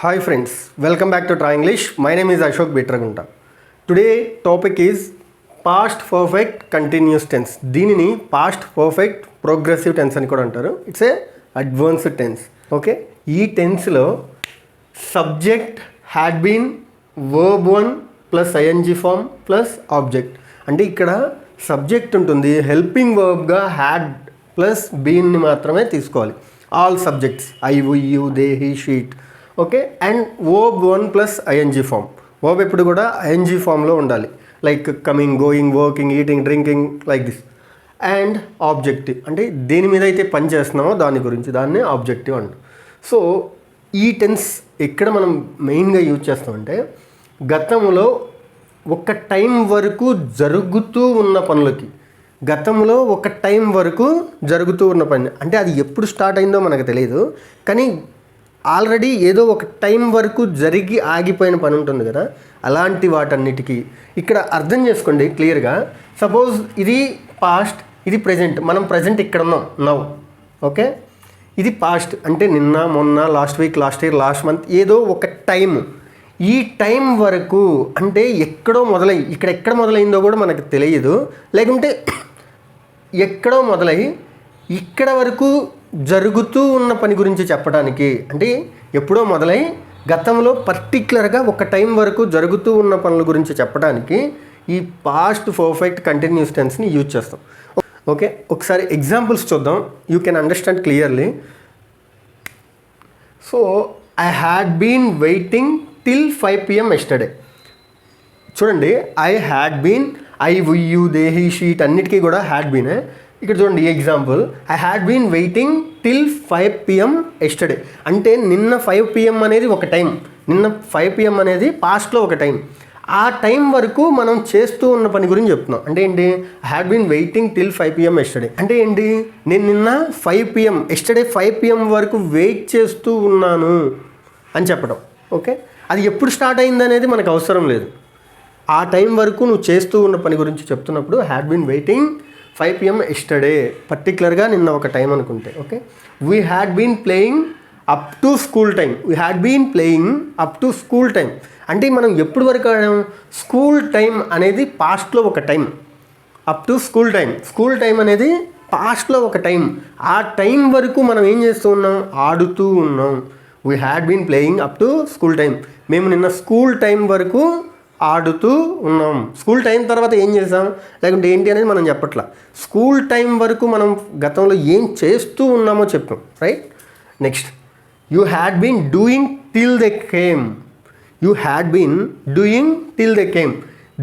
Hi friends, welcome back to Try English. My name is Ashok Bitragunta. Today topic is past perfect continuous tense. దీనిని past perfect progressive tense అని కూడా అంటారు. It's a advanced tense. Okay? ఈ టెన్స్లో subject had been verb 1 plus ING form plus object. అంటే ఇక్కడ subject ఉంటుంది, helping వర్బ్గా హ్యాడ్ ప్లస్ బీన్ని మాత్రమే తీసుకోవాలి. All subjects I you they he she it. Okay, and verb 1 plus ING form. Verb ఎప్పుడు కూడా ఐఎన్జీ ఫామ్లో ఉండాలి, like coming, going, working, eating, drinking, like this. And objective అంటే దేని మీద అయితే పని చేస్తున్నామో దాని గురించి, దాన్ని ఆబ్జెక్టివ్ అంటాం. సో ఈ టెన్స్ ఎక్కడ మనం మెయిన్గా యూజ్ చేస్తామంటే గతంలో ఒక టైం వరకు జరుగుతూ ఉన్న పనులకి, గతంలో ఒక టైం వరకు జరుగుతూ ఉన్న పని అంటే అది ఎప్పుడు స్టార్ట్ అయిందో మనకు తెలియదు, కానీ ఆల్రెడీ ఏదో ఒక టైం వరకు జరిగి ఆగిపోయిన పని ఉంటుంది కదా, అలాంటి వాటన్నిటికీ ఇక్కడ అర్థం చేసుకోండి క్లియర్గా. సపోజ్ ఇది పాస్ట్, ఇది ప్రజెంట్. మనం ప్రజెంట్ ఇక్కడ ఉన్నాం నౌ. ఓకే, ఇది పాస్ట్ అంటే నిన్న, మొన్న, last week, last year, last month, ఏదో ఒక టైం. ఈ టైం వరకు అంటే ఎక్కడో ఇక్కడ ఎక్కడ మొదలైందో కూడా మనకు తెలియదు, లేకుంటే ఎక్కడో మొదలై ఇక్కడ వరకు జరుగుతూ ఉన్న పని గురించి చెప్పడానికి, అంటే ఎప్పుడో మొదలై గతంలో పర్టిక్యులర్గా ఒక టైం వరకు జరుగుతూ ఉన్న పనుల గురించి చెప్పడానికి ఈ పాస్ట్ పర్ఫెక్ట్ కంటిన్యూస్ టెన్స్ని యూజ్ చేస్తాం. ఓకే, ఒకసారి ఎగ్జాంపుల్స్ చూద్దాం, you can understand clearly. So I had been waiting till 5 PM yesterday. చూడండి, I had been, I you they he she it అన్నిటికీ కూడా హ్యాడ్ బీనే. ఇక్కడ చూడండి ఈ example, I had been waiting till 5 PM yesterday. అంటే నిన్న 5 PM అనేది ఒక టైం, నిన్న 5 PM అనేది పాస్ట్లో ఒక టైం. ఆ టైం వరకు మనం చేస్తూ ఉన్న పని గురించి చెప్తున్నాం. అంటే ఏంటి, I had been waiting till 5 PM yesterday అంటే ఏంటి, నేను నిన్న 5 PM ఎస్టర్డే 5 PM వరకు వెయిట్ చేస్తూ ఉన్నాను అని చెప్పడం. ఓకే, అది ఎప్పుడు స్టార్ట్ అయింది అనేది మనకు అవసరం లేదు, ఆ టైం వరకు నువ్వు చేస్తూ ఉన్న పని గురించి చెప్తున్నప్పుడు had been waiting 5 PM yesterday, పర్టికులర్గా నిన్న ఒక టైం అనుకుంటే. Okay, we had been playing up to school time. We had been playing up to school time అంటే మనం ఎప్పుడు వరకు ఆడాం, స్కూల్ టైం అనేది పాస్ట్లో ఒక time. Up to school time, school time అనేది పాస్ట్లో ఒక టైం. ఆ టైం వరకు మనం ఏం చేస్తూ ఉన్నాం, ఆడుతూ ఉన్నాం. We had been playing up to school time, మేము నిన్న స్కూల్ టైం వరకు ఆడుతూ ఉన్నాం. స్కూల్ టైం తర్వాత ఏం చేసాం లేకుంటే ఏంటి అనేది మనం చెప్పట్లా, స్కూల్ టైం వరకు మనం గతంలో ఏం చేస్తూ ఉన్నామో చెప్పాం, right. Next, you had been doing till they came. You had been doing till they came.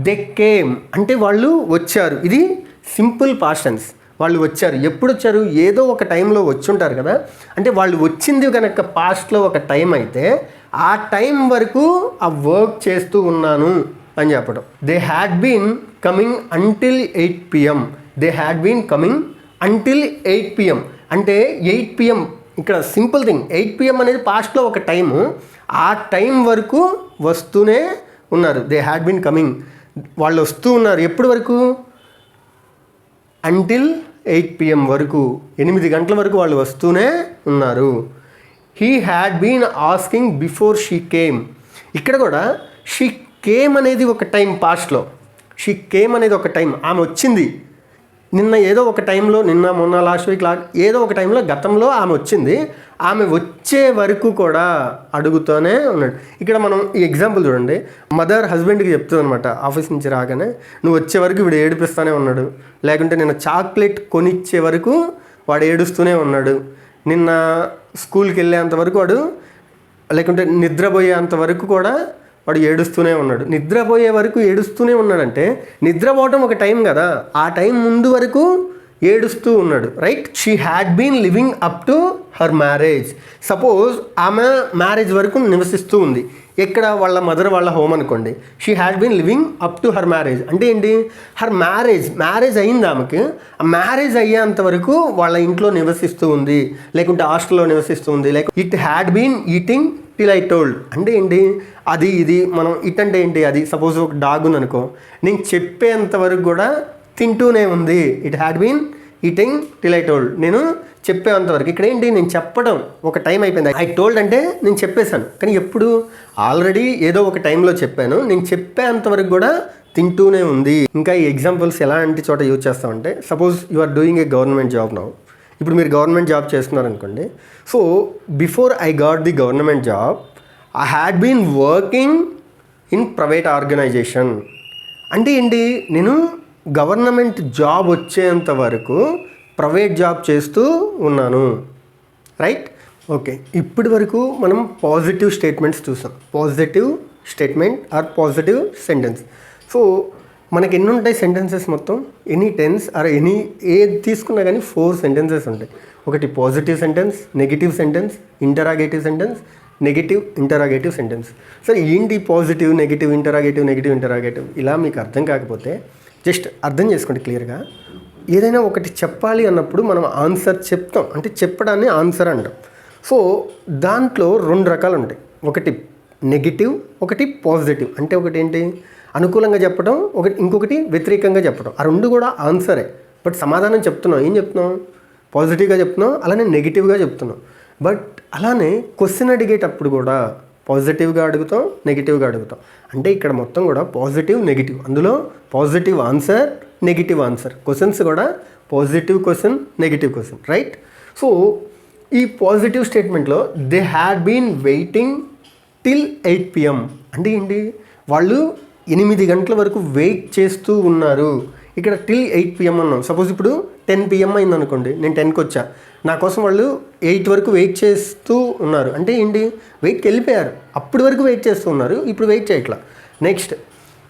They came అంటే వాళ్ళు వచ్చారు, ఇది సింపుల్ పాస్ట్ టెన్స్. వాళ్ళు వచ్చారు, ఎప్పుడు వచ్చారు, ఏదో ఒక టైంలో వచ్చి ఉంటారు కదా. అంటే వాళ్ళు వచ్చింది కనుక పాస్ట్లో ఒక టైం అయితే ఆ టైం వరకు ఆ వర్క్ చేస్తూ ఉన్నాను అని చెప్పడం. They had been coming until 8 PM. They had been coming until 8 PM అంటే 8 PM ఇక్కడ సింపుల్ థింగ్. 8 PM అనేది పాస్ట్లో ఒక టైము, ఆ టైం వరకు వస్తూనే ఉన్నారు. దే హ్యాడ్ బీన్ కమింగ్, వాళ్ళు వస్తూ ఉన్నారు ఎప్పటి వరకు, అంటిల్ 8 PM వరకు, 8 గంటల వరకు వాళ్ళు వస్తూనే ఉన్నారు. He had been asking before she came. ఇక్కడ కూడా షీ కేమ్ అనేది ఒక టైం పాస్ట్లో, షీ కేమ్ అనేది ఒక టైం, ఆమె వచ్చింది నిన్న ఏదో ఒక టైంలో, నిన్న, మొన్న, లాస్ట్ వీక్, ఏదో ఒక టైంలో గతంలో ఆమె వచ్చింది. ఆమె వచ్చే వరకు కూడా అడుగుతూనే ఉన్నాడు. ఇక్కడ మనం ఈ ఎగ్జాంపుల్ చూడండి, మదర్ హస్బెండ్కి చెప్తుంది అనమాట ఆఫీస్ నుంచి రాగానే, నువ్వు వచ్చే వరకు వీడు ఏడిపిస్తూనే ఉన్నాడు, లేకుంటే నిన్న చాక్లెట్ కొనిచ్చే వరకు వాడు ఏడుస్తూనే ఉన్నాడు, నిన్న స్కూల్కి వెళ్ళేంత వరకు వాడు, లేకుంటే నిద్రపోయేంత వరకు కూడా వాడు ఏడుస్తూనే ఉన్నాడు. నిద్రపోయే వరకు ఏడుస్తూనే ఉన్నాడంటే నిద్రపోవటం ఒక టైం కదా, ఆ టైం ముందు వరకు ఏడుస్తూ ఉన్నాడు, right. She had been living up to her marriage. Suppose ఆమె మ్యారేజ్ వరకు నివసిస్తూ ఉంది, ఎక్కడ, వాళ్ళ మదర్ వాళ్ళ హోమ్ అనుకోండి. She had been living up to her marriage అంటే ఏంటి, హర్ మ్యారేజ్ అయింది ఆమెకి, ఆ మ్యారేజ్ అయ్యేంత వరకు వాళ్ళ ఇంట్లో నివసిస్తూ ఉంది, లేకుంటే హాస్టల్లో నివసిస్తూ ఉంది. Like it had been eating till I told అంటే ఏంటి, అది ఇది మనం ఇట్ అంటే ఏంటి, అది సపోజ్ ఒక డాగ్ ఉంది అనుకో, నేను చెప్పేంత వరకు కూడా తింటూనే ఉంది. It had been eating till I told, నేను చెప్పేంతవరకు. ఇక్కడ ఏంటి, నేను చెప్పడం ఒక టైం అయిపోయింది. ఐ టోల్డ్ అంటే నేను చెప్పేశాను, కానీ ఎప్పుడు ఆల్రెడీ ఏదో ఒక టైంలో చెప్పాను, నేను చెప్పేంతవరకు కూడా తింటూనే ఉంది. ఇంకా ఈ ఎగ్జాంపుల్స్ ఎలాంటి చోట యూజ్ చేస్తామంటే, suppose you are doing a government job now. ఇప్పుడు మీరు గవర్నమెంట్ జాబ్ చేస్తున్నారు అనుకోండి. So before I got the government job I had been working in private organisation. అంటే ఏంటి, నేను గవర్నమెంట్ జాబ్ వచ్చేంత వరకు ప్రైవేట్ జాబ్ చేస్తూ ఉన్నాను, రైట్? ఓకే, ఇప్పటి వరకు మనం పాజిటివ్ స్టేట్మెంట్స్ చూసాం. Positive statement or positive sentence. So మనకి ఎన్ని ఉంటాయి సెంటెన్సెస్ మొత్తం? ఎనీ టెన్స్ ఆర్ ఎనీ ఏది తీసుకున్నా కానీ 4 సెంటెన్సెస్ ఉంటాయి. ఒకటి positive sentence, negative sentence, interrogative sentence, negative interrogative sentence. సరే, ఏంటి పాజిటివ్, నెగిటివ్, ఇంటరాగేటివ్ ఇలా మీకు అర్థం కాకపోతే జస్ట్ అర్థం చేసుకోండి క్లియర్గా. ఏదైనా ఒకటి చెప్పాలి అన్నప్పుడు మనం ఆన్సర్ చెప్తాం, అంటే చెప్పడాన్ని ఆన్సర్ అంటాం. సో దాంట్లో 2 రకాలు ఉంటాయి. ఒకటి నెగిటివ్, ఒకటి పాజిటివ్. అంటే ఒకటి ఏంటి, అనుకూలంగా చెప్పడం, ఇంకొకటి వ్యతిరేకంగా చెప్పడం. ఆ 2 కూడా ఆన్సరే, బట్ సమాధానం చెప్తున్నాం. ఏం చెప్తున్నాం? పాజిటివ్గా చెప్తున్నాం, అలానే నెగిటివ్గా చెప్తున్నాం. బట్ అలానే క్వశ్చన్ అడిగేటప్పుడు కూడా పాజిటివ్గా అడుగుతాం, నెగిటివ్గా అడుగుతాం. అంటే ఇక్కడ మొత్తం కూడా పాజిటివ్, నెగిటివ్. అందులో positive answer, negative answer. Questions కూడా positive question, negative question, right? So ఈ పాజిటివ్ స్టేట్మెంట్లో they had been waiting till 8 PM. అంటే ఏంటి, వాళ్ళు 8 గంటల వరకు వెయిట్ చేస్తూ ఉన్నారు. ఇక్కడ టిల్ 8 PM అన్నాం. సపోజ్ ఇప్పుడు 10 PM అయింది అనుకోండి, నేను 10కి వచ్చా, నా కోసం వాళ్ళు 8 వరకు వెయిట్ చేస్తూ ఉన్నారు. అంటే ఏంటి, వెయిట్కి వెళ్ళిపోయారు, అప్పటి వరకు వెయిట్ చేస్తూ ఉన్నారు, ఇప్పుడు వెయిట్ చేయట్లా. నెక్స్ట్,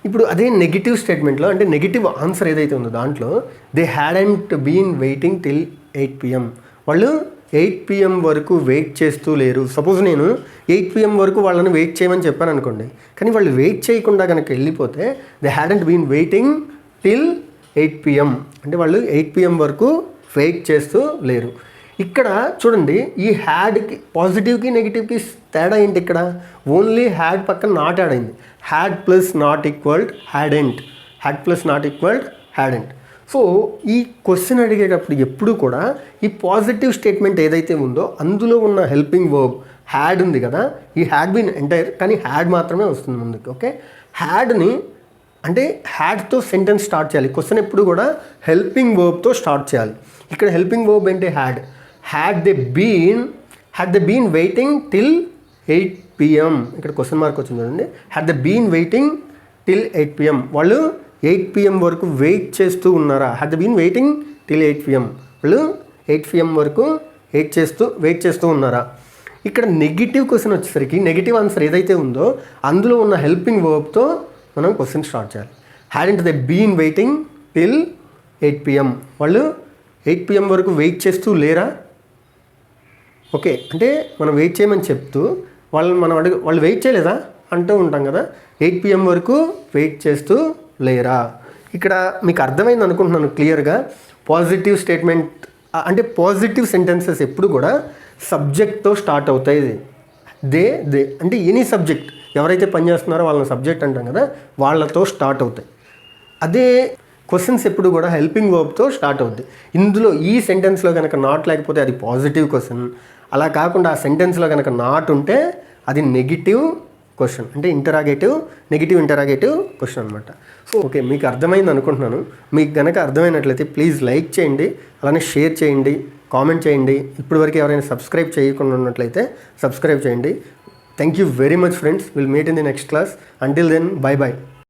ఇప్పుడు అదే నెగిటివ్ స్టేట్మెంట్లో, అంటే నెగిటివ్ ఆన్సర్ ఏదైతే ఉందో దాంట్లో they hadn't been waiting till 8 PM. వాళ్ళు 8 PM వరకు వెయిట్ చేస్తూ లేరు. సపోజ్ నేను 8 PM వరకు వాళ్ళని వెయిట్ చేయమని చెప్పాను అనుకోండి, కానీ వాళ్ళు వెయిట్ చేయకుండా కనుక వెళ్ళిపోతే they hadn't been waiting till 8 PM. అంటే వాళ్ళు 8 PM వరకు వెయిట్ చేస్తూ లేరు. ఇక్కడ చూడండి, ఈ హ్యాడ్కి, పాజిటివ్కి, నెగిటివ్కి తేడా ఏంటి? ఇక్కడ ఓన్లీ హ్యాడ్ పక్కన నాట్ యాడ్ అయింది. Had plus not equalled hadn't, had plus not equalled hadn't. So ఈ క్వశ్చన్ అడిగేటప్పుడు ఎప్పుడు కూడా ఈ పాజిటివ్ స్టేట్మెంట్ ఏదైతే ఉందో అందులో ఉన్న హెల్పింగ్ వర్బ్ హ్యాడ్ ఉంది కదా, ఈ హ్యాడ్ బీన్ ఎంటైర్, కానీ హ్యాడ్ మాత్రమే వస్తుంది ముందుకు. ఓకే, హ్యాడ్ని అంటే హ్యాడ్తో సెంటెన్స్ స్టార్ట్ చేయాలి. క్వశ్చన్ ఎప్పుడు కూడా హెల్పింగ్ వర్బ్తో స్టార్ట్ చేయాలి. ఇక్కడ హెల్పింగ్ వర్బ్ ఏంటి? Had. Had they been waiting till 8 PM. ఇక్కడ క్వశ్చన్ మార్క్ వచ్చింది చూడండి. Had they been waiting till 8 PM. వాళ్ళు 8 PM వరకు వెయిట్ చేస్తూ ఉన్నారా? Had they been waiting till 8 PM. వాళ్ళు 8 PM వరకు వెయిట్ చేస్తూ ఉన్నారా? ఇక్కడ నెగిటివ్ క్వశ్చన్ వచ్చేసరికి నెగిటివ్ ఆన్సర్ ఏదైతే ఉందో అందులో ఉన్న హెల్పింగ్ వర్బ్తో మనం క్వశ్చన్ స్టార్ట్ చేయాలి. Hadn't they been waiting till 8 PM. వాళ్ళు 8 PM వరకు వెయిట్ చేస్తూ లేరా? ఓకే, అంటే మనం వెయిట్ చేయమని చెప్తూ వాళ్ళు వెయిట్ చేయలేదా అంటూ ఉంటాం కదా. 8 PM వరకు వెయిట్ చేస్తూ లేరా? ఇక్కడ మీకు అర్థమైంది అనుకుంటున్నాను క్లియర్గా. పాజిటివ్ స్టేట్మెంట్ అంటే పాజిటివ్ సెంటెన్సెస్ ఎప్పుడు కూడా సబ్జెక్ట్తో స్టార్ట్ అవుతాయి. దే అంటే ఎనీ సబ్జెక్ట్, ఎవరైతే పనిచేస్తున్నారో వాళ్ళని సబ్జెక్ట్ అంటాం కదా, వాళ్ళతో స్టార్ట్ అవుతాయి. అదే క్వశ్చన్స్ ఎప్పుడు కూడా హెల్పింగ్ వర్బ్తో స్టార్ట్ అవుతాయి. ఇందులో ఈ సెంటెన్స్లో కనుక నాట్ లేకపోతే అది పాజిటివ్ క్వశ్చన్, అలా కాకుండా ఆ సెంటెన్స్లో కనుక నాట్ ఉంటే అది నెగిటివ్ క్వశ్చన్, అంటే నెగిటివ్ ఇంటరాగేటివ్ క్వశ్చన్ అనమాట. సో ఓకే, మీకు అర్థమైంది అనుకుంటున్నాను. మీకు కనుక అర్థమైనట్లయితే ప్లీజ్ లైక్ చేయండి, అలానే షేర్ చేయండి, కామెంట్ చేయండి. ఇప్పటివరకు ఎవరైనా సబ్స్క్రైబ్ చేయకుండా ఉన్నట్లయితే సబ్స్క్రైబ్ చేయండి. Thank you very much friends. We'll meet in the next class. Until then, bye bye.